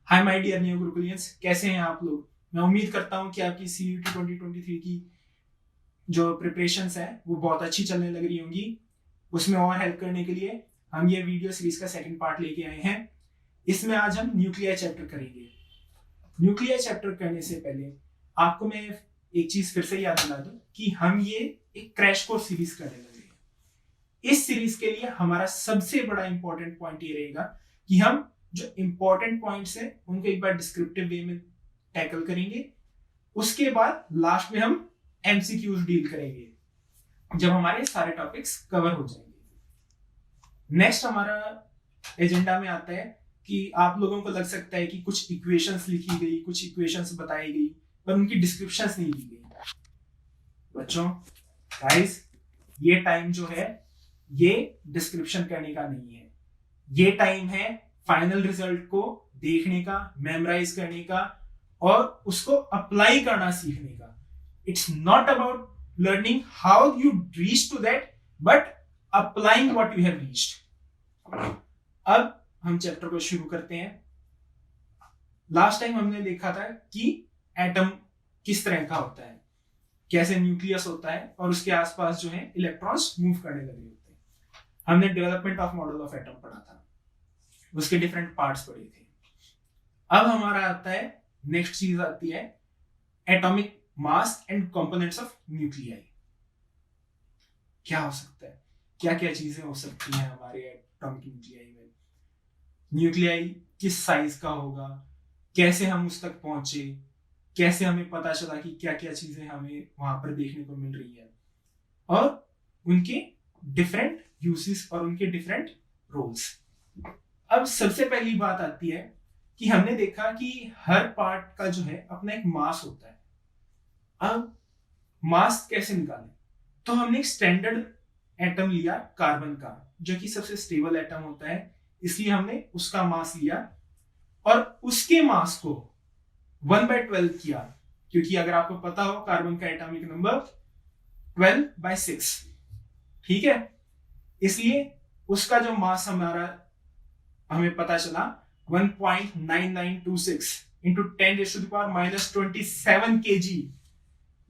Hi my dear new गुरुकुलियंस, कैसे हैं आप लोग। मैं उम्मीद करता हूं कि आपकी CUET 2023 की जो प्रिपरेशंस है वो बहुत अच्छी चलने लग रही होंगी। उसमें और हेल्प करने के लिए हम ये वीडियो सीरीज का सेकंड पार्ट लेके आए हैं। इसमें आज हम न्यूक्लियर चैप्टर करेंगे। न्यूक्लियर चैप्टर करने से पहले आपको मैं एक चीज फिर से याद दिला दूं कि हम ये एक क्रैश कोर्स सीरीज करने लगे हैं। इस सीरीज के लिए हमारा सबसे बड़ा इंपॉर्टेंट पॉइंट ये रहेगा कि हम जो इंपॉर्टेंट पॉइंट्स है उनको एक बार डिस्क्रिप्टिव वे में टैकल करेंगे। उसके बाद लास्ट में हम MCQs डील करेंगे जब हमारे सारे टॉपिक्स कवर हो जाएंगे। नेक्स्ट हमारा एजेंडा में आता है कि आप लोगों को लग सकता है कि कुछ इक्वेशंस लिखी गई, कुछ इक्वेशंस बताई गई, पर उनकी डिस्क्रिप्शंस नहीं दी गई। बच्चों गाइस, ये टाइम जो है ये डिस्क्रिप्शन करने का नहीं है। ये टाइम है फाइनल रिजल्ट को देखने का, मेमोराइज करने का और उसको अप्लाई करना सीखने का। It's not about learning how you reach to that, but applying what you have reached. अब हम चैप्टर को शुरू करते हैं। लास्ट टाइम हमने देखा था कि एटम किस तरह का होता है, कैसे न्यूक्लियस होता है और उसके आसपास जो है इलेक्ट्रॉन्स मूव करने लगे होते हैं। हमने development of model of atom पढ़ा था, उसके डिफरेंट पार्ट्स पढ़े थे। अब हमारा आता है, नेक्स्ट चीज आती है atomic mass and components of nuclei. क्या हो सकता है, क्या क्या चीजें हो सकती हैं हमारे एटॉमिक न्यूक्लियाई में। न्यूक्लियाई किस साइज का होगा, कैसे हम उस तक पहुंचे, कैसे हमें पता चला कि क्या क्या चीजें हमें वहां पर देखने को मिल रही है, और उनके डिफरेंट यूसेस और उनके डिफरेंट रोल्स। अब सबसे पहली बात आती है कि हमने देखा कि हर पार्ट का जो है अपना एक मास होता है। अब मास कैसे निकालें, तो हमने एक स्टैंडर्ड एटम लिया कार्बन का, जो कि सबसे स्टेबल एटम होता है, इसलिए हमने उसका मास लिया और उसके मास को 1/12 किया, क्योंकि अगर आपको पता हो कार्बन का एटॉमिक नंबर 12/6, ठीक है। इसलिए उसका जो मास हमें पता चला 1.9926 इंटू 10⁻⁻27 kg।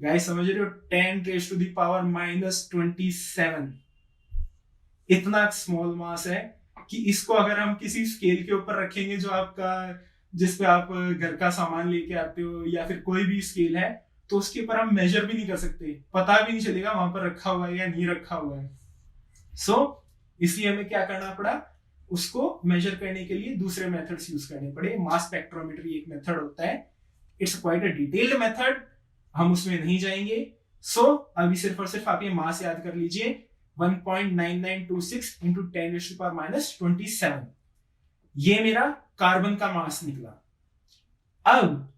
गाइस समझ रहे हो, 10⁻⁻27 इतना स्मॉल मास है कि इसको अगर हम किसी स्केल के ऊपर रखेंगे जो आपका, जिस पे आप घर का सामान लेके आते हो, या फिर कोई भी स्केल है, तो उसके ऊपर हम मेजर भी नहीं कर सकते, पता भी नहीं चलेगा वहां पर रखा हुआ है या नहीं रखा हुआ है। इसलिए हमें क्या करना पड़ा, उसको मेजर करने के लिए दूसरे मेथड्स यूज करने पड़े। मास स्पेक्ट्रोमेट्री एक मेथड होता है, it's quite a detailed method, हम उसमें नहीं जाएंगे। अभी सिर्फ और सिर्फ आप ये मास याद कर लीजिए, 1.9926 इंटू 10⁻⁻27, ये मेरा कार्बन का मास निकला। अब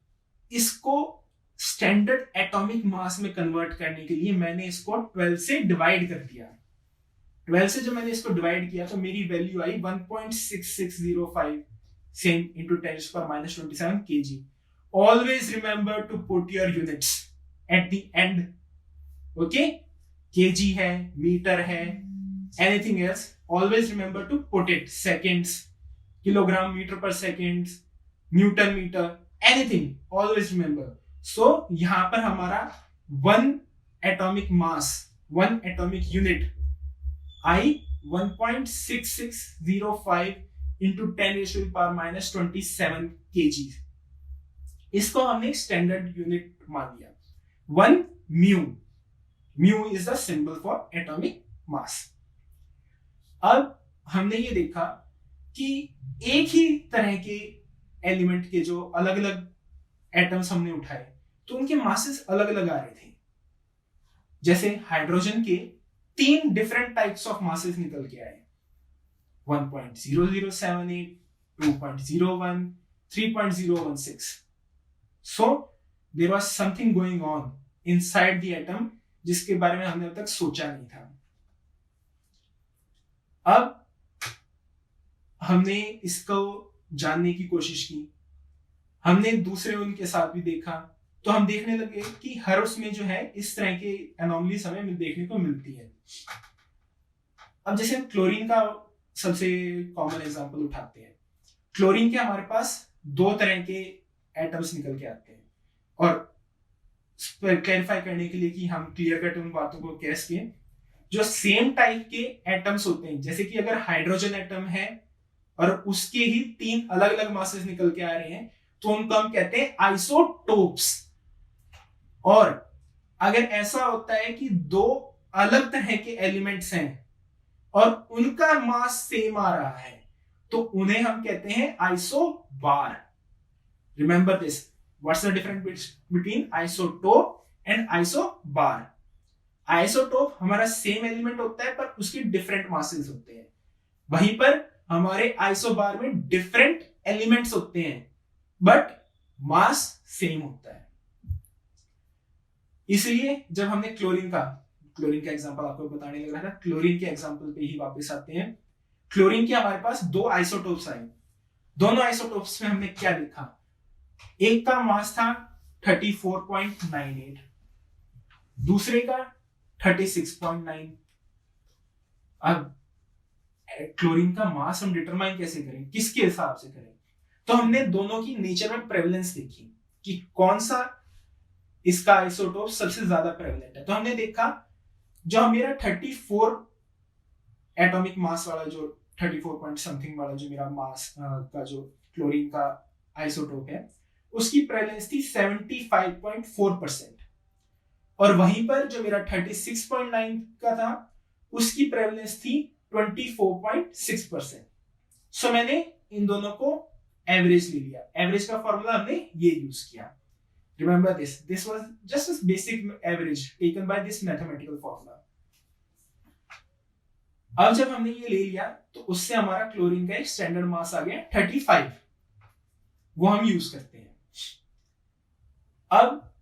इसको स्टैंडर्ड एटॉमिक मास में कन्वर्ट करने के लिए मैंने इसको 12 से डिवाइड कर दिया। 12 से जब मैंने इसको डिवाइड किया तो मेरी value I 1.6605 same into 10⁻⁻27 kg। Always remember to put your units at the end. Okay? kg है, मीटर है, anything else, always remember to put it. Seconds, kilogram meter per seconds, Newton meter, anything, always remember. यहां पर हमारा 1 atomic mass, 1 atomic unit आई 1.6605 into 10⁻⁻27 kg। इसको हमने standard unit मान लिया। 1 mu is the symbol for atomic mass. अब हमने ये देखा कि एक ही तरह के एलिमेंट के जो अलग अलग एटम्स हमने उठाए तो उनके मासेस अलग अलग आ रहे थे। जैसे हाइड्रोजन के 3 डिफरेंट टाइप्स ऑफ मासेस निकल के आए, 1.0078, 2.01, 3.016। There was something going on inside the atom जिसके बारे में हमने अब तक सोचा नहीं था। अब हमने इसको जानने की कोशिश की, हमने दूसरे उनके साथ भी देखा, तो हम देखने लगे कि हर उसमें जो है इस तरह के एनोमलीज हमें देखने को मिलती है। अब जैसे हम क्लोरीन का सबसे कॉमन एग्जांपल उठाते हैं। क्लोरीन के हमारे पास दो तरह के एटम्स निकल के आते हैं। और क्लैरिफाई करने के लिए कि हम क्लियर कट उन बातों को कैस के, जो सेम टाइप के एटम्स होते हैं, जैसे कि अगर हाइड्रोजन एटम है और उसके ही 3 अलग अलग मासेस निकल के आ रहे हैं, तो उनको हम कहते हैं आइसोटोप्स। और अगर ऐसा होता है कि 2 अलग तरह के एलिमेंट्स हैं और उनका मास सेम आ रहा है, तो उन्हें हम कहते हैं isobar. Remember this, what's the difference between isotope and isobar? Isotope हमारा सेम एलिमेंट होता है पर उसके डिफरेंट मासेस होते हैं, वहीं पर हमारे आइसोबार में डिफरेंट एलिमेंट्स होते हैं बट मास सेम होता है। इसलिए जब हमने क्लोरीन का एग्जांपल आपको बताने लग रहा था, क्लोरीन के एग्जांपल पे ही वापस आते हैं। क्लोरीन के हमारे पास 2 आइसोटोप्स आए। दोनों आइसोटोप्स में हमने क्या देखा? एक का मास था 34.98, दूसरे का 36.9। अब क्लोरीन का मास हम डिटरमाइन कैसे करें, किसके हिसाब से करें? तो हमने दोनों की नेचर में प्रेवलेंस देखी कि कौन सा इसका आइसोटोप सबसे ज्यादा प्रेवलेंट है। तो हमने देखा जो मेरा 34 एटॉमिक मास वाला, जो 34 पॉइंट समथिंग वाला जो मेरा मास का जो क्लोरीन का आइसोटोप है, उसकी प्रेवलेंस थी 75.4%। और वहीं पर जो मेरा 36.9 का था, उसकी प्रेवलेंस थी 24.6%। सो मैंने इन दोनों को एवरेज ले लिया। एवरेज का फॉर्मूला हमने ये यूज किया। Remember this was just a basic average taken by this mathematical formula. अब जब हमने ये ले लिया तो उससे हमारा क्लोरीन का एक स्टैंडर्ड मास आ गया 35, वो हम यूज करते हैं। अब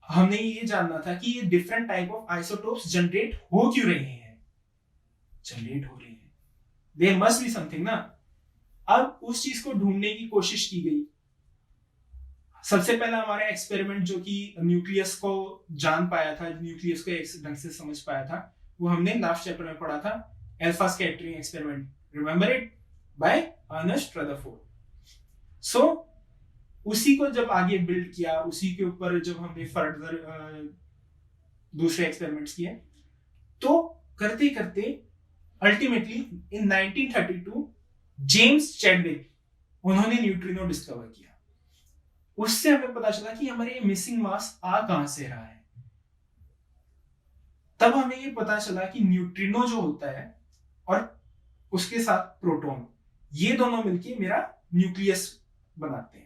हमने ये जानना था कि ये different type of isotopes generate हो क्यों रहे हैं। जनरेट हो रहे हैं, देयर मस्ट बी समथिंग ना। अब उस चीज को ढूंढने की कोशिश की गई। सबसे पहला हमारा एक्सपेरिमेंट जो कि न्यूक्लियस को जान पाया था, न्यूक्लियस को एक ढंग से समझ पाया था, वो हमने लास्ट चैप्टर में पढ़ा था, alpha scattering experiment. Remember it, by Ernest Rutherford. So उसी को जब आगे बिल्ड किया, उसी के ऊपर जब हमने फर्दर दूसरे एक्सपेरिमेंट्स किए, तो करते करते अल्टीमेटली इन 1932 जेम्स चैडविक, उन्होंने न्यूट्रिनो डिस्कवर किया। उससे हमें पता चला कि हमारे ये मिसिंग मास आ कहां से रहा है। तब हमें ये पता चला कि न्यूट्रिनो जो होता है और उसके साथ प्रोटॉन, ये दोनों मिलके मेरा न्यूक्लियस बनाते हैं।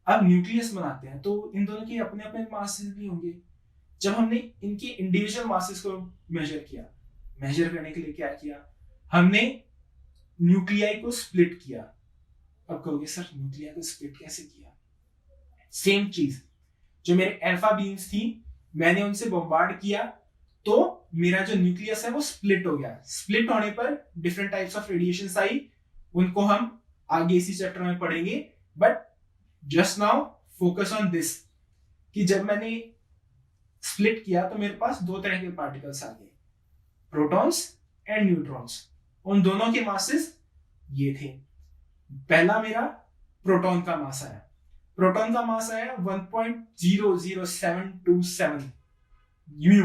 अब न्यूक्लियस बनाते हैं तो इन दोनों के अपने अपने मासेस भी होंगे। जब हमने इनके इंडिविजुअल मासेस को मेजर किया, मेजर करने के लिए क्या किया, हमने न्यूक्लियाई को स्प्लिट किया। अब कहोगे सर न्यूक्लियाई को स्प्लिट कैसे किया? सेम चीज, जो मेरे अल्फा बीम्स थी, मैंने उनसे बम्बार्ड किया तो मेरा जो न्यूक्लियस है वो स्प्लिट हो गया। स्प्लिट होने पर डिफरेंट टाइप्स ऑफ रेडिएशंस आई, उनको हम आगे इसी चैप्टर में पढ़ेंगे। But just now focus on this कि जब मैंने स्प्लिट किया तो मेरे पास 2 तरह के पार्टिकल्स आ गए, प्रोटॉन्स एंड न्यूट्रॉन्स। उन दोनों के मासेस ये थे। पहला मेरा प्रोटॉन का मास आया। प्रोटॉन का मास आया 1.00727 म्यू,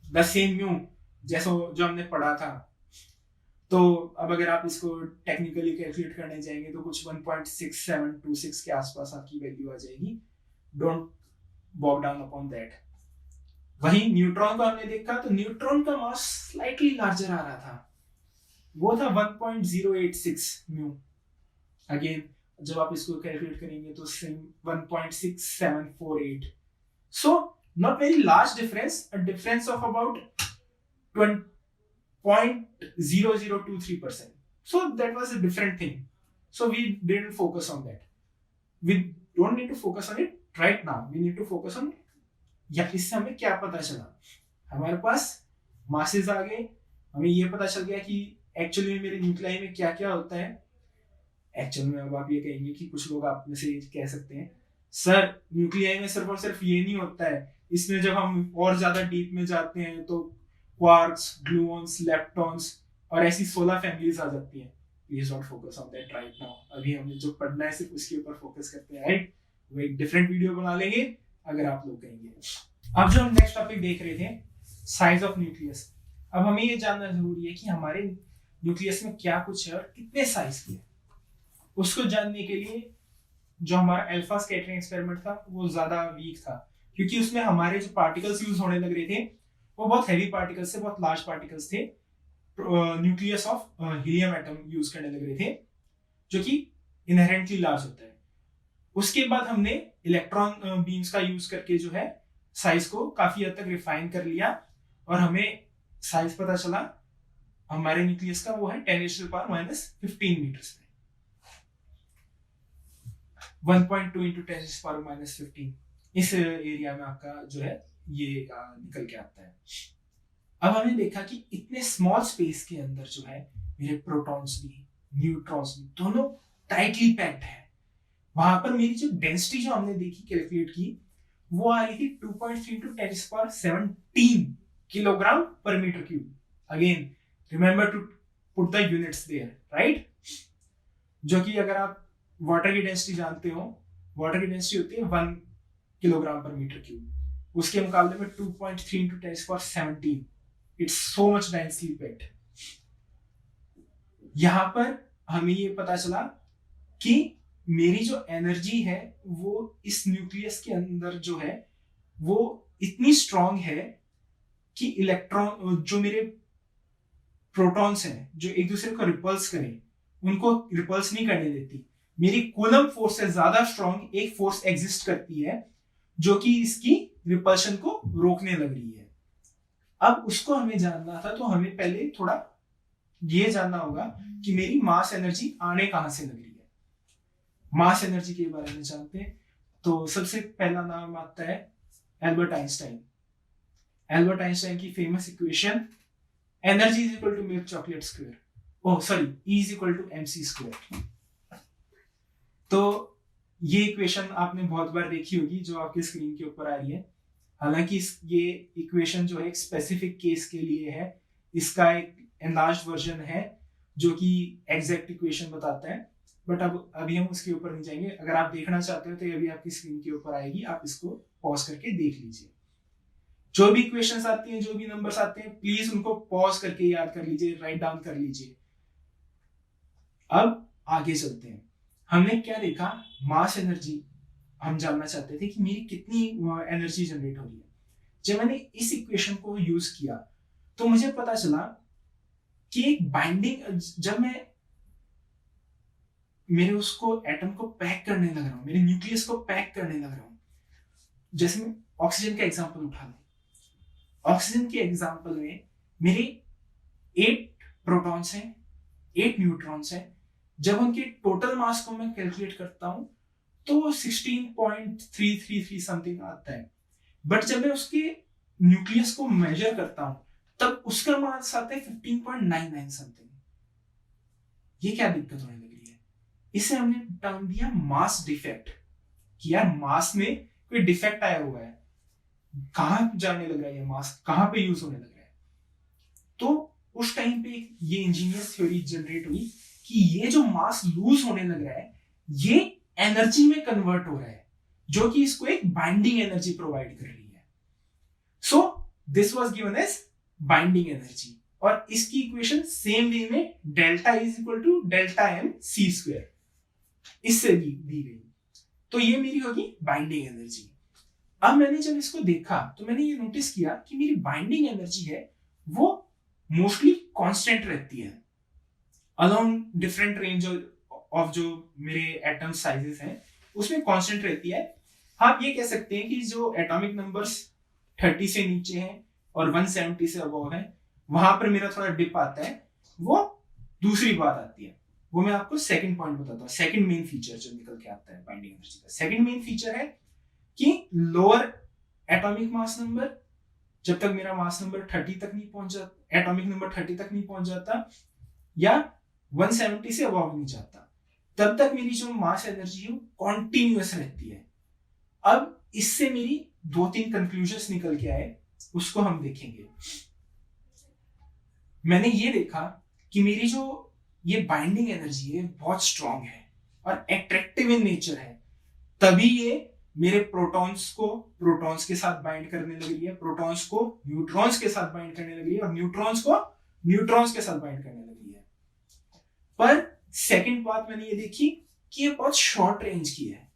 द सेम म्यू जैसा जो हमने पढ़ा था। तो अब अगर आप इसको टेक्निकली कैलकुलेट करने जाएंगे तो कुछ 1.6726 के आसपास आपकी वैल्यू आ जाएगी। Don't bog down upon that. वहीं न्यूट्रॉन को हमने देखा तो न्यूट्रॉन का मास स्लाइटली लार्जर आ रहा था, वो था 1.086 म्यू। अगेन जब आप इसको कैलकुलेट करेंगे तो 1.6748। So not very large difference, a difference of about 0.0023%. So that was a different thing. So we didn't focus on that. We don't need to focus on it right now. We need to focus on, या इससे हमें क्या पता चला? हमारे पास masses आ गए, हमें ये पता चल गया कि एक्चुअली में मेरे न्यूक्लियाई में क्या क्या होता है। एक्चुअल में अब आप ये कहेंगे कि कुछ लोग आप में से कह सकते हैं सर न्यूक्लियाई में सिर्फ और सिर्फ ये नहीं होता है, इसमें जब हम और ज्यादा डीप में जाते हैं तो क्वार्क्स, ग्लूऑन्स, लेप्टॉन्स और ऐसी 16 फैमिलीज आ जाती हैं। Please don't focus on that right now. अभी हमें जो पढ़ना है सिर्फ उसके ऊपर फोकस करते हैं, राइट। वो एक डिफरेंट वीडियो बना लेंगे अगर आप लोग कहेंगे। अब जो हम नेक्स्ट टॉपिक देख रहे थे, साइज ऑफ न्यूक्लियस। अब हमें ये जानना जरूरी है कि हमारे न्यूक्लियस में क्या कुछ है और कितने साइज की है। उसको जानने के लिए जो हमारा अल्फा स्कैटरिंग एक्सपेरिमेंट था वो ज्यादा वीक था, क्योंकि उसमें हमारे जो पार्टिकल्स यूज होने लग रहे थे वो बहुत हैवी पार्टिकल्स थे, बहुत लार्ज पार्टिकल्स थे। Nucleus of helium atom use करने लग रहे थे, जो कि इनहेरेंटली लार्ज होता है। उसके बाद हमने इलेक्ट्रॉन बीम्स का यूज करके जो है साइज को काफी हद तक रिफाइन कर लिया, और हमें साइज पता चला हमारे न्यूक्लियस का, वो है 10⁻⁻15 मीटर्स में। 1.2 इंटू 10⁻⁻15 इस एरिया में आपका जो है ये निकल के आता है। अब हमने देखा कि इतने स्मॉल स्पेस के अंदर जो है मेरे प्रोटॉन्स भी न्यूट्रॉन्स भी दोनों टाइटली पैक्ड है। वहां पर मेरी जो डेंसिटी जो हमने देखी कैलकुलेट की वो आ रही थी 2.3 into 10⁻17 kilogram per metre cube. Again remember to put the units there, right. जो कि अगर आप वाटर की डेंसिटी जानते हो, वाटर की डेंसिटी होती है 1 किलोग्राम पर मीटर क्यूब, उसके मुकाबले में 2.3 into 10⁻17 it's so much densely packed. यहां पर हमें ये पता चला कि मेरी जो एनर्जी है वो इस न्यूक्लियस के अंदर जो है वो इतनी स्ट्रांग है कि इलेक्ट्रॉन जो मेरे प्रोटॉन्स हैं जो एक दूसरे को रिपल्स करें, उनको रिपल्स नहीं करने देती। मेरी कूलम फोर्स से ज्यादा स्ट्रांग एक फोर्स एग्जिस्ट करती है जो कि इसकी रिपल्शन को रोकने लग रही है। अब उसको हमें जानना था, तो हमें पहले थोड़ा ये जानना होगा कि मेरी मास एनर्जी आने कहां से लग रही है। मास एनर्जी के बारे में जानते हैं, तो सबसे पहला नाम आता है एल्बर्ट आइंस्टाइन। एल्बर्ट आइंस्टाइन की famous equation energy is equal to milk chocolate square, oh sorry, E is equal to mc square. तो ये इक्वेशन आपने बहुत बार देखी होगी जो आपके स्क्रीन के ऊपर आ रही है। हालांकि ये इक्वेशन जो है एक स्पेसिफिक केस के लिए है, इसका एक एनलार्ज्ड वर्जन है जो कि एग्जैक्ट इक्वेशन बताता है, बट अब अभी हम उसके ऊपर नहीं जाएंगे। अगर आप देखना चाहते हो तो ये अभी आपकी स्क्रीन के ऊपर आएगी, आप इसको पॉज करके देख लीजिए। जो भी इक्वेशंस आती हैं, जो भी नंबर्स आते हैं, प्लीज उनको पॉज करके याद कर लीजिए, राइट डाउन कर लीजिए। अब आगे चलते हैं। हमने क्या देखा, मास एनर्जी हम जानना चाहते थे कि मेरी कितनी एनर्जी जनरेट हो रही है। जब मैंने इस इक्वेशन को यूज किया तो मुझे पता चला कि एक बाइंडिंग, जब मैं मेरे उसको एटम को पैक करने लग रहा हूं, मेरे न्यूक्लियस को पैक करने लग रहा हूं, जैसे मैं ऑक्सीजन का एग्जांपल उठा लूं। ऑक्सीजन के एग्जांपल में मेरे 8 प्रोटॉन्स हैं, 8 न्यूट्रॉन्स हैं। जब उनके टोटल मास को मैं कैलकुलेट करता हूं तो 16.333 समथिंग आता है, बट जब मैं उसके न्यूक्लियस को मेजर करता हूं तब उसका मास आता है 15.99 समथिंग। ये क्या दिक्कत होने लगी है? इसे हमने टर्म दिया मास डिफेक्ट, कि यार मास में कोई डिफेक्ट आया हुआ है, कहां जाने लग रहा है ये मास, कहां पे यूज होने लग रहा है। तो उस टाइम पे ये इंजीनियर्स थ्योरी जनरेट हुई कि ये जो मास लूज होने लग रहा है ये एनर्जी में कन्वर्ट हो रहा है, जो कि इसको एक बाइंडिंग एनर्जी प्रोवाइड कर रही है। So this was given as binding energy, और इसकी इक्वेशन सेम वे में delta is equal to delta M C square इससे दी गई। तो ये मेरी होगी बाइंडिंग एनर्जी। अब मैंने जब इसको देखा तो मैंने ये नोटिस किया कि मेरी बाइंडिंग एनर्जी है वो मोस्टली कांस्टेंट रहती है अलोंग डिफरेंट रेंज ऑफ जो मेरे एटम साइजेस हैं उसमें कांस्टेंट रहती है। आप ये कह सकते हैं कि जो एटॉमिक नंबर्स 30 से नीचे हैं और 170 से अबव है वहां पर मेरा थोड़ा डिप आता है, वो दूसरी बात आती है। वो मैं आपको सेकंड पॉइंट बताता हूँ, सेकंड मेन फीचर जो निकल के आता है बाइंडिंग एनर्जी का। सेकंड मेन फीचर है कि लोअर एटॉमिक मास नंबर, जब तक मेरा मास नंबर 30 तक नहीं पहुंच जाता, एटॉमिक नंबर 30 तक नहीं पहुंच जाता या 170 से अबव नहीं जाता, तब तक मेरी जो मास एनर्जी है वो कॉन्टिन्यूअस रहती है। अब इससे मेरी 2-3 कंक्लूजन्स निकल के आए, उसको हम देखेंगे। मैंने ये देखा कि मेरी जो ये बाइंडिंग एनर्जी है बहुत स्ट्रांग है और अट्रैक्टिव इन नेचर है, तभी ये मेरे प्रोटॉन्स को प्रोटॉन्स के साथ बाइंड करने लग रही है, प्रोटॉन्स को न्यूट्रॉन्स के साथ बाइंड करने लग रही है और न्यूट्रॉन्स को न्यूट्रॉन्स के साथ बाइंड करने लग रही है। पर सेकंड बात मैंने ये देखी कि ये बहुत शॉर्ट रेंज की है,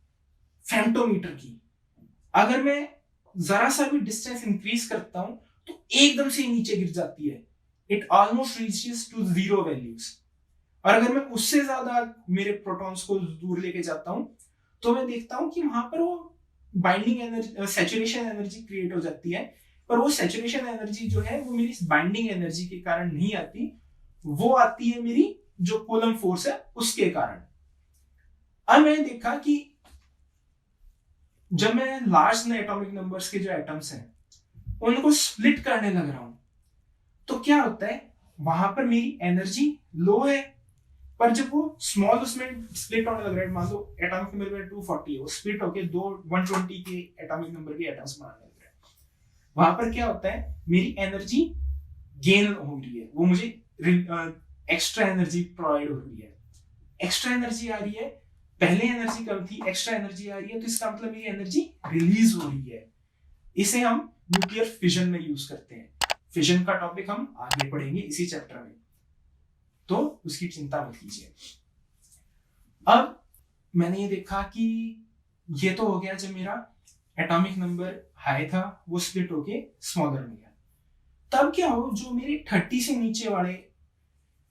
फेम्टोमीटर की। अगर मैं जरा सा भी डिस्टेंस इंक्रीज करता हूं तो एकदम से नीचे गिर जाती है, it almost reaches to 0 values. और अगर मैं उससे ज्यादा मेरे प्रोटॉन्स को दूर लेके जाता हूं तो मैं देखता हूं कि वहां पर वो binding energy, saturation energy create हो जाती है। पर वो सैचुरेशन एनर्जी जो है वो मेरी बाइंडिंग एनर्जी के कारण नहीं आती, वो आती है मेरी जो कूलम फोर्स है उसके कारण। अब मैंने देखा कि जब मैं लार्ज एटॉमिक नंबर्स के जो एटम्स हैं उनको स्प्लिट करने लग रहा हूं तो क्या होता है, वहां पर मेरी एनर्जी लो है, पर जब वो स्मॉल उसमें स्प्लिट होने लग रहा है, मान लो एटॉमिक नंबर में 240 है, वो स्प्लिट होके दो 120 के एटॉमिक नंबर के एटम्स बनाने लग रहे हैं, वहां पर क्या होता है, मेरी एनर्जी गेन हो रही है, वो मुझे एक्स्ट्रा एनर्जी प्रोवाइड हो रही है, एक्स्ट्रा एनर्जी आ रही है। पहले एनर्जी कम थी, एक्स्ट्रा एनर्जी आ रही है, तो इसका मतलब मेरी एनर्जी रिलीज हो रही है। इसे हम न्यूक्लियर फिजन में यूज करते हैं। फिजन का टॉपिक हम आगे पढ़ेंगे इसी चैप्टर में, तो उसकी चिंता मत कीजिए। अब मैंने ये देखा कि ये तो हो गया जब मेरा एटॉमिक नंबर हाई था वो स्प्लिट होके स्मॉलर में गया। तब क्या हो, जो मेरे 30 से नीचे वाले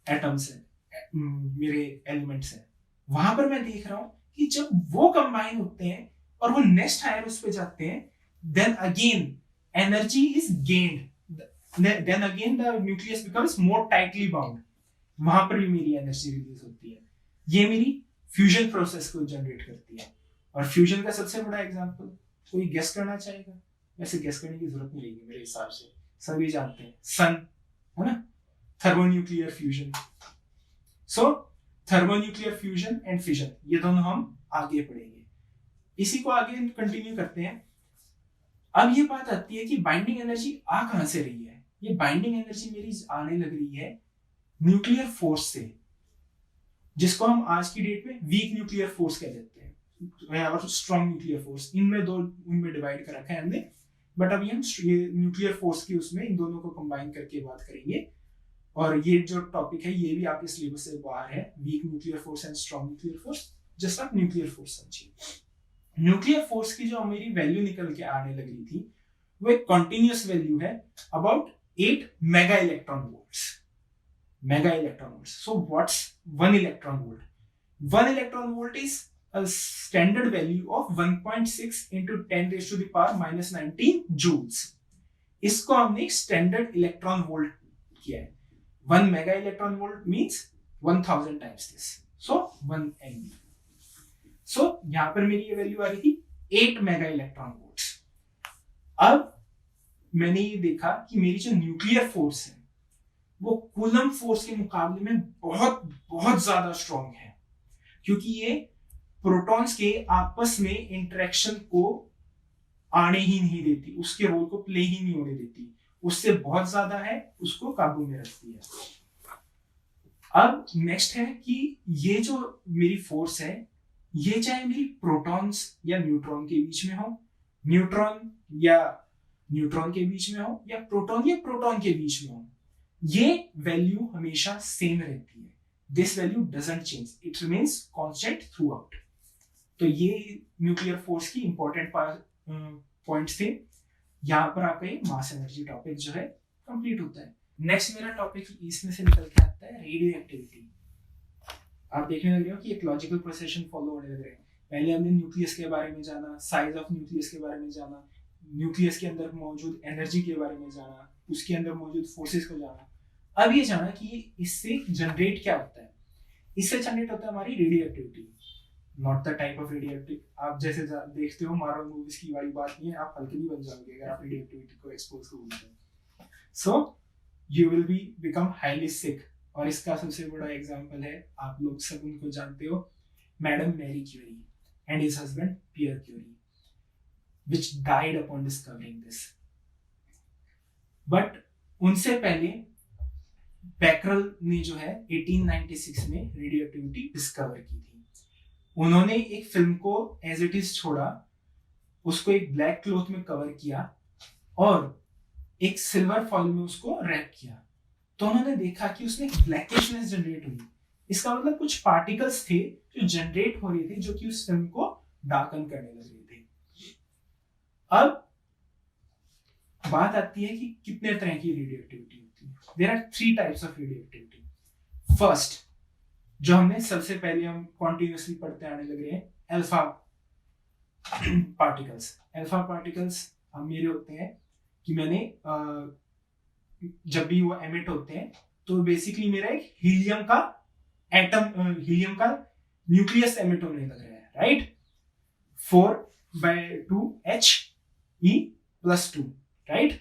एटम्स हैं, मेरे एलिमेंट्स हैं, वहां पर मैं देख रहा हूं कि जब वो कंबाइन होते हैं और वो नेक्स्ट हायर उस पे जाते हैं, then again energy is gained, then again the nucleus becomes more tightly bound, वहां पर भी मेरी एनर्जी रिलीज होती है। ये मेरी फ्यूजन प्रोसेस को जनरेट करती है। और फ्यूजन का सबसे बड़ा एग्जांपल कोई गेस करना चाहेगा? वैसे गेस करने की जरूरत नहीं रहेगी मेरे हिसाब से, सभी जानते हैं, सन है ना, thermonuclear fusion. So thermonuclear fusion and fission, ये दोनों हम आगे पढ़ेंगे। इसी को आगे कंटिन्यू करते हैं। अब ये बात आती है कि बाइंडिंग एनर्जी आ कहां से रही है। ये बाइंडिंग एनर्जी मेरी आने लग रही है न्यूक्लियर फोर्स से, जिसको हम आज की डेट में वीक न्यूक्लियर फोर्स कह देते हैं और स्ट्रॉन्ग न्यूक्लियर फोर्स। इनमें डिवाइड कर रखा है हमने, बट अभी हम ये न्यूक्लियर फोर्स की उसमें इन दोनों को कंबाइन करके बात करेंगे। और ये जो टॉपिक है ये भी आपके सिलेबस से बाहर है, weak nuclear force and strong nuclear force. Just आप न्यूक्लियर फोर्स समझिए। न्यूक्लियर फोर्स की जो मेरी वैल्यू निकल के आने लग रही थी वो एक कॉन्टिन्यूस वैल्यू है, about 8 mega electron volts. Mega electron volts, so what's 1 electron volt? 1 electron volt is a standard value of 1.6 into 10 raised to the power minus 19 joules। इसको हमने एक स्टैंडर्ड इलेक्ट्रॉन वोल्ट किया है। 1 mega electron volt means 1000 times this, so 1 MV। सो यहां पर मेरी ये value आ रही थी 8 मेगा इलेक्ट्रॉन वोल्ट्स। अब मैंने ये देखा कि मेरी जो न्यूक्लियर फोर्स है वो कूलम फोर्स के मुकाबले में बहुत बहुत ज्यादा स्ट्रॉन्ग है, क्योंकि ये प्रोटॉन्स के आपस में इंटरेक्शन को आने ही नहीं देती, उसके रोल को प्ले ही नहीं होने देती, उससे बहुत ज्यादा है, उसको काबू में रखती है। अब नेक्स्ट है कि ये जो मेरी फोर्स है ये चाहे मेरी प्रोटॉन्स या न्यूट्रॉन के बीच में हो, न्यूट्रॉन या न्यूट्रॉन के बीच में हो, या प्रोटॉन के बीच में हो, ये वैल्यू हमेशा सेम रहती है। This value doesn't change, it remains constant through out. तो ये न्यूक्लियर फोर्स की इंपॉर्टेंट पॉइंट्स थे। यहाँ पर आपका ये मास एनर्जी टॉपिक जो है कंप्लीट होता है। नेक्स्ट मेरा टॉपिक इसमें से निकल के आता है रेडियो एक्टिविटी। आप देखने लग रहे हो कि एक लॉजिकल प्रोसेशन फॉलो होने लग रहे हैं। पहले हमने न्यूक्लियस के बारे में जाना, साइज ऑफ न्यूक्लियस के बारे में जाना, न्यूक्लियस के अंदर मौजूद एनर्जी के बारे में जाना, उसके अंदर मौजूद फोर्सेस को जाना। अब ये जाना कि इससे जनरेट क्या होता है। इससे जनरेट होता है हमारी radio activity, not the type of radio activity. आप जैसे देखते हो मार्वल मूवीज की वाली बात नहीं है, आप हल्के भी बन जाओगे अगर आप रेडियो एक्टिविटी को एक्सपोज करोगे। So you will be become highly sick. और इसका सबसे बड़ा एग्जांपल है, आप लोग सब उनको जानते हो, madam Marie Curie and his husband Pierre Curie, which died upon discovering this। But उनसे पहले बैकरल ने जो है 1896 में रेडियो एक्टिविटी डिस्कवर की थी। उन्होंने एक फिल्म को एज इट इज छोड़ा, उसको एक ब्लैक क्लॉथ में कवर किया और एक सिल्वर फॉइल में उसको रैप किया। तो उन्होंने देखा कि उसमें ब्लैकिशनेस जनरेट हुई। इसका मतलब कुछ पार्टिकल्स थे जो जनरेट हो रहे थे, जो कि उस फिल्म को डार्कन करने लग रहे थे। अब बात आती है कि कितने तरह की रेडियो एक्टिविटी होती है। There are 3 types of radio activity. First, जो हमने सबसे पहले हम कॉन्टिन्यूसली पढ़ते आने लग रहे हैं, अल्फा पार्टिकल्स। अल्फा पार्टिकल्स हम मेरे होते हैं कि मैंने जब भी वो एमिट होते हैं तो बेसिकली मेरा एक हीलियम का हीलियम का न्यूक्लियस एमिट होने लग रहा है, राइट। 4/2He+2, right.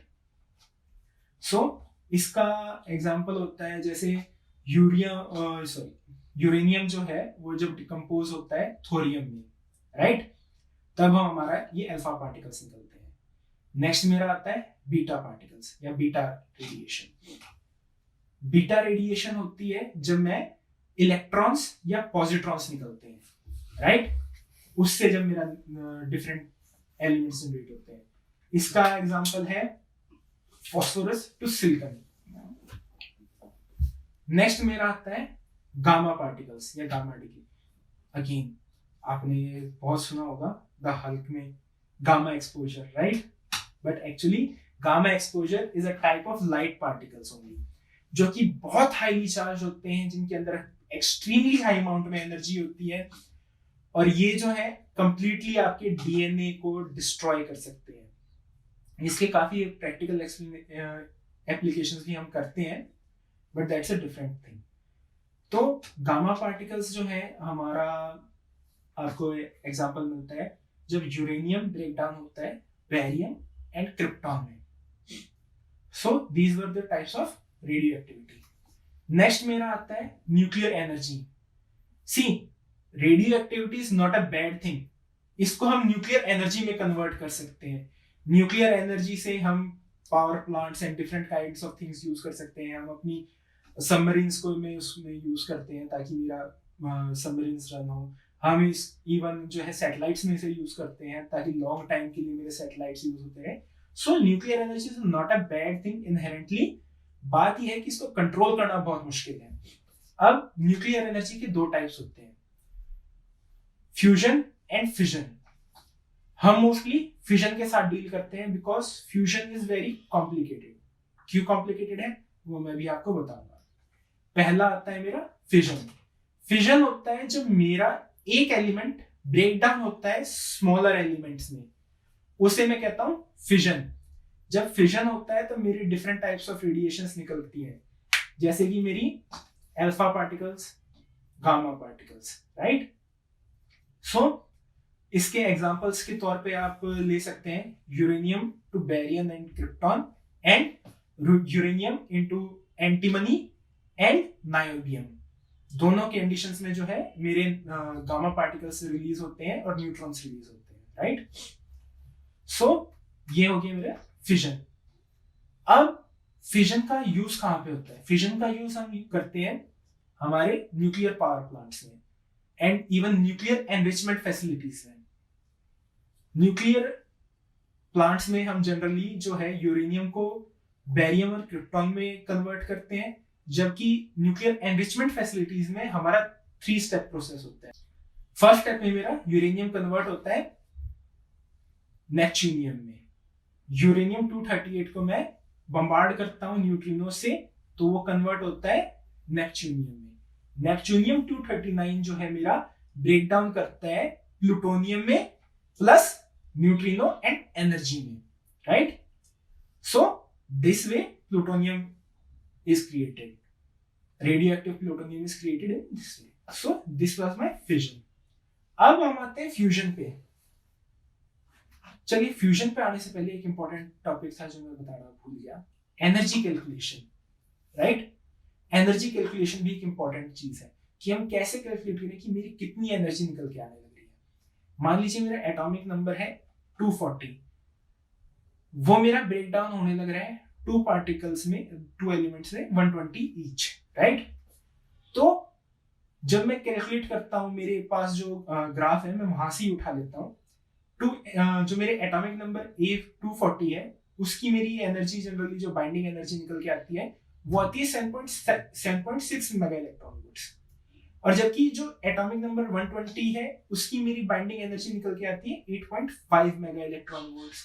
सो इसका एग्जांपल होता है जैसे यूरेनियम जो है वो जब डिकम्पोज होता है थोरियम में, राइट, तब हमारा ये अल्फा पार्टिकल्स निकलते हैं। नेक्स्ट मेरा आता है बीटा पार्टिकल्स या बीटा रेडिएशन। बीटा रेडिएशन होती है जब मैं इलेक्ट्रॉन्स या पॉजिट्रॉन्स निकलते हैं, राइट, उससे जब मेरा डिफरेंट एलिमेंट्स जनरेट होते हैं। इसका एग्जांपल है फॉस्फोरस टू सिलिकॉन। नेक्स्ट मेरा आता है गामा पार्टिकल्स या गामा डिके। अगेन आपने बहुत सुना होगा द हल्क में gamma exposure, right, but actually gamma exposure is a type of light particles only, जो कि बहुत हाईली चार्ज होते हैं, जिनके अंदर एक्सट्रीमली हाई अमाउंट में एनर्जी होती है, और ये जो है कंप्लीटली आपके डीएनए को डिस्ट्रॉय कर सकते हैं। इसके काफी प्रैक्टिकल एप्लीकेशंस भी हम करते हैं, but that's a different thing. तो गामा पार्टिकल्स जो है हमारा, आपको एग्जांपल मिलता है जब यूरेनियम ब्रेक डाउन होता है बेरियम एंड क्रिप्टॉन में। So these were the types of radio activity. Next मेरा आता है nuclear energy. See, radio activity is not a bad thing. इसको हम न्यूक्लियर एनर्जी में कन्वर्ट कर सकते हैं। न्यूक्लियर एनर्जी से हम power plants and different kinds of things use कर सकते हैं। हम अपनी सबमरीन्स को में उसमें यूज करते हैं ताकि मेरा सबमरीन्स रन हो। हम इस इवन जो है सैटेलाइट्स में से यूज करते हैं ताकि लॉन्ग टाइम के लिए मेरे सैटेलाइट्स यूज होते हैं। सो nuclear energy is not a bad thing inherently. बात यह है कि इसको कंट्रोल करना बहुत मुश्किल है। अब न्यूक्लियर एनर्जी के 2 टाइप्स होते हैं, फ्यूजन एंड फिजन। हम मोस्टली फिजन के साथ डील करते हैं because fusion is very complicated. क्यों कॉम्प्लिकेटेड है वो मैं भी आपको बताऊंगा। पहला आता है मेरा फिजन। फिजन होता है जब मेरा एक एलिमेंट ब्रेक डाउन होता है स्मॉलर एलिमेंट्स में, उसे मैं कहता हूं फिजन। जब फिजन होता है तो मेरी डिफरेंट टाइप्स ऑफ रेडिएशंस निकलती हैं, जैसे कि मेरी alpha particles, gamma particles, right. So इसके एग्जांपल्स के तौर पे आप ले सकते हैं uranium to barium and krypton and uranium into antimony and niobium. दोनों के कंडीशंस में जो है मेरे गामा पार्टिकल्स रिलीज होते हैं और न्यूट्रॉन्स रिलीज होते हैं, राइट। सो ये हो गया मेरा फिजन। अब फिजन का यूज कहां पे होता है? फिजन का यूज हम करते हैं हमारे न्यूक्लियर पावर प्लांट्स में and even nuclear enrichment facilities में। न्यूक्लियर प्लांट्स में हम जनरली जो है यूरेनियम को बेरियम और क्रिप्टॉन में कन्वर्ट करते हैं, जबकि न्यूक्लियर एनरिचमेंट फैसिलिटीज में हमारा 3 स्टेप प्रोसेस होता है। फर्स्ट स्टेप में मेरा यूरेनियम कन्वर्ट होता है नेपच्यूनियम में। यूरेनियम 238 को मैं बम्बार्ड करता हूं न्यूट्रिनो से, तो वो कन्वर्ट होता है नेपच्यूनियम में। नेपच्यूनियम 239 जो है मेरा ब्रेक डाउन करता है प्लूटोनियम में प्लस न्यूट्रिनो एंड एनर्जी में, right. So this way plutonium is created. Radioactive plutonium is created in this way. So this was my fission. अब हम आते हैं फ्यूजन पे। चलिए फ्यूजन पे आने से पहले एक इंपॉर्टेंट टॉपिक था जो मैं बताना भूल गया, energy calculation, right. Energy calculation भी एक इंपॉर्टेंट चीज है कि हम कैसे कैलकुलेट करें कि मेरी कितनी एनर्जी निकल के आने लग रही है। मान लीजिए मेरा एटॉमिक नंबर है 240, वो मेरा ब्रेक डाउन होने लग रहा है 2 पार्टिकल्स में 2 एलिमेंट्स में 120 ईच, राइट। तो जब मैं कैलकुलेट करता हूँ, मेरे पास जो ग्राफ है मैं वहां से ही उठा लेता हूँ। जो मेरे एटॉमिक नंबर A240 है, उसकी मेरी एनर्जी जनरली जो बाइंडिंग एनर्जी निकल के आती है वो आती है 7.6 मेगा इलेक्ट्रॉन वोल्ट्स। और जबकि जो एटॉमिक नंबर 120 है उसकी मेरी बाइंडिंग एनर्जी निकल के आती है 8.5 mega electron volts.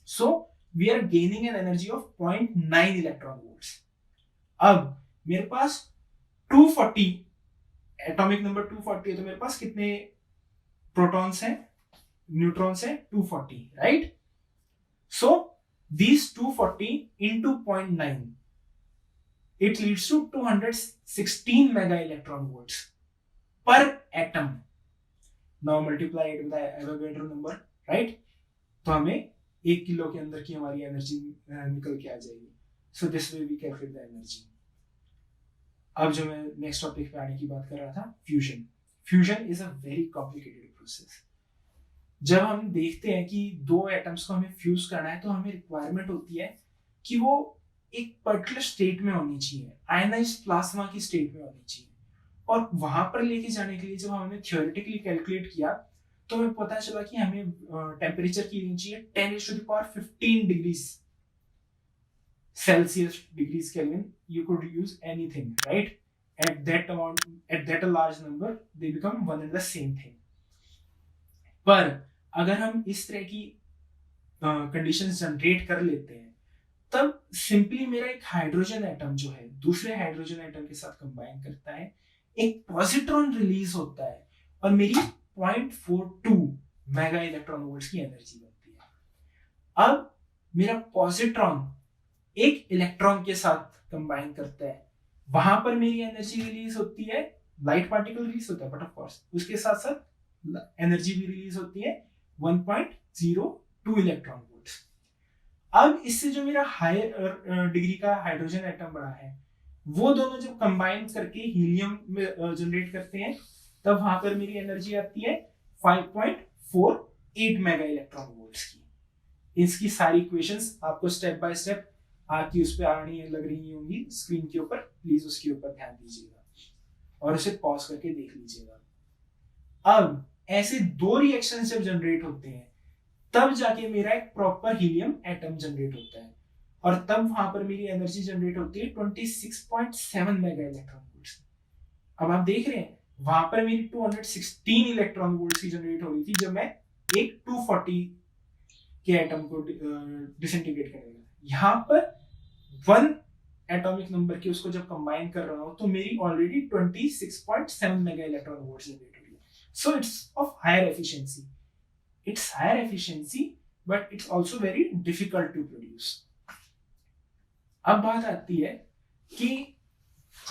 So we are gaining an energy of 0.9 electron volts. अब मेरे पास 240 एटॉमिक नंबर 240 है, तो मेरे पास कितने प्रोटॉन्स हैं, न्यूट्रॉन्स हैं? 240, right. So these 240 into 0.9, it leads to 216 mega electron volts per atom. Now multiply it with the Avogadro number, right? तो हमें 1 किलो के अंदर की हमारी एनर्जी निकल के आ जाएगी। So this way we calculate the energy. अब जो मैं नेक्स्ट टॉपिक पे आने की बात कर रहा था, fusion. Fusion is a very complicated process. जब हम देखते हैं कि 2 एटम्स को हमें फ्यूज करना है तो हमें रिक्वायरमेंट होती है कि वो एक पर्टिकुलर स्टेट में होनी चाहिए, आयनाइज्ड प्लाज्मा की स्टेट में होनी चाहिए। और वहां पर लेके जाने के लिए जब हमने थियोरेटिकली कैलकुलेट किया तो हमें पता चला कि हमें टेम्परेचर की रेंज चाहिए 10⁻15 degrees Celsius, degrees kelvin. You could use anything, right? At that amount, at that a large number, they become one and the same thing. पर अगर हम इस तरह की कंडीशंस जनरेट कर लेते हैं तब सिंपली मेरा एक हाइड्रोजन एटम जो है दूसरे हाइड्रोजन एटम के साथ कंबाइन करता है, एक पॉजिट्रॉन रिलीज होता है और मेरी 0.42 मेगा इलेक्ट्रॉन वोल्ट्स की एनर्जी बनती है। अब मेरा पॉजिट्रॉन एक इलेक्ट्रॉन के साथ कंबाइन करता है, वहां पर मेरी एनर्जी रिलीज होती है, लाइट पार्टिकल रिलीज होता है, बट ऑफ कोर्स उसके साथ साथ एनर्जी भी रिलीज होती है 1.02 इलेक्ट्रॉन वोल्ट्स। अब इससे जो मेरा हायर डिग्री का हाइड्रोजन एटम बना है वो दोनों जब कंबाइन करके हीलियम में जनरेट करते हैं तब वहां पर मेरी एनर्जी आती है 5.48 मेगा इलेक्ट्रॉन वोल्ट्स की। इसकी सारी इक्वेशंस आपको स्टेप बाय स्टेप आपकी उस पर आनी लग रही होंगी स्क्रीन के ऊपर, प्लीज उसके ऊपर ध्यान दीजिएगा और उसे पॉज करके देख लीजिएगा। अब ऐसे 2 रिएक्शंस जब जनरेट होते हैं तब जाके मेरा एक प्रॉपर हीलियम एटम जनरेट होता है और तब वहां पर मेरी एनर्जी जनरेट होती है 26.7 मेगा इलेक्ट्रॉन वोल्ट्स। अब आप देख रहे हैं वहां पर मेरी 216 इलेक्ट्रॉन वोल्ट्स की जनरेट हो रही थी जब मैं एक 240 के एटम को डिसइंटीग्रेट करने लगा। यहाँ पर 1 एटॉमिक नंबर की उसको जब कंबाइन कर रहा हूं तो मेरी already 26.7 mega electron volts generate हो रही है। So it's of higher efficiency. It's higher efficiency, but it's also very difficult to produce. अब बात आती है कि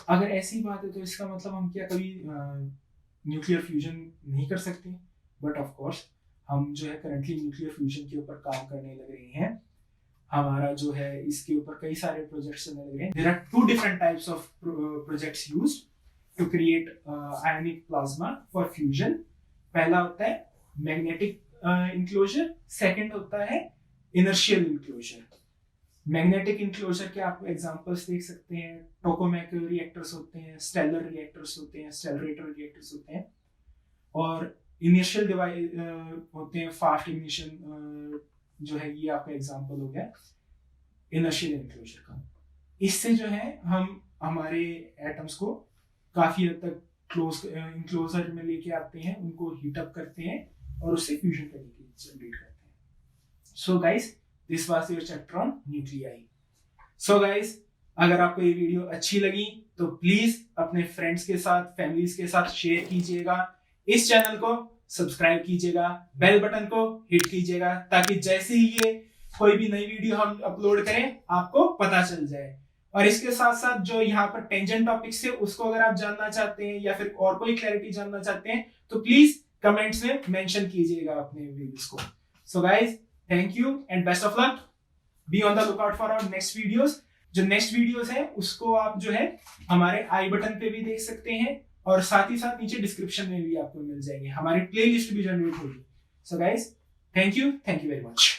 अगर ऐसी बात है तो इसका मतलब हम क्या कभी न्यूक्लियर फ्यूजन नहीं कर सकते? बट ऑफ कोर्स हम जो है करंटली न्यूक्लियर फ्यूजन के ऊपर काम करने लग रहे हैं। हमारा जो है इसके ऊपर कई सारे प्रोजेक्ट्स चलने लग रहे हैं। There are 2 different types of projects used to create ionic plasma for fusion. पहला होता है मैग्नेटिक इंक्लोजर, सेकंड होता है इनर्शियल इंक्लोजर। मैग्नेटिक इंक्लोजर के आप एग्जांपल्स देख सकते हैं, टोकामेक रिएक्टर्स होते हैं, स्टेलर रिएक्टर्स होते हैं, स्टेलरेटर रिएक्टर्स होते हैं। और इनिशियल डिवाइस होते हैं फास्ट इग्निशन, जो है ये आपका एग्जांपल हो गया इनर्शियल इंक्लोजर का। इससे जो है हम हमारे एटम्स को काफी हद तक क्लोज इंक्लोजर में लेके आते हैं, उनको हीट अप करते हैं और उससे फ्यूजन करने के लिए जनरेट करते हैं। So guys, this was your chapter on nuclei. So guys, अगर आपको ये वीडियो अच्छी लगी तो प्लीज अपने फ्रेंड्स के साथ, फैमिलीज के साथ शेयर कीजिएगा, इस चैनल को सब्सक्राइब कीजिएगा, बेल बटन को हिट कीजिएगा ताकि जैसे ही ये कोई भी नई वीडियो हम अपलोड करें आपको पता चल जाए। और इसके साथ साथ जो यहाँ पर टेंजेंट टॉपिक्स है उसको अगर आप जानना चाहते हैं या फिर और कोई क्लैरिटी जानना चाहते हैं तो प्लीज कमेंट्स में मेंशन कीजिएगा अपने वीडियोस को। So guys, thank you and best of luck. Be on the lookout for our next videos. जो नेक्स्ट वीडियोस है उसको आप जो है हमारे आई बटन पे भी देख सकते हैं और साथ ही साथ नीचे डिस्क्रिप्शन में भी आपको मिल जाएंगे, हमारी प्लेलिस्ट भी जनरेट होगी। सो guys, thank you very much.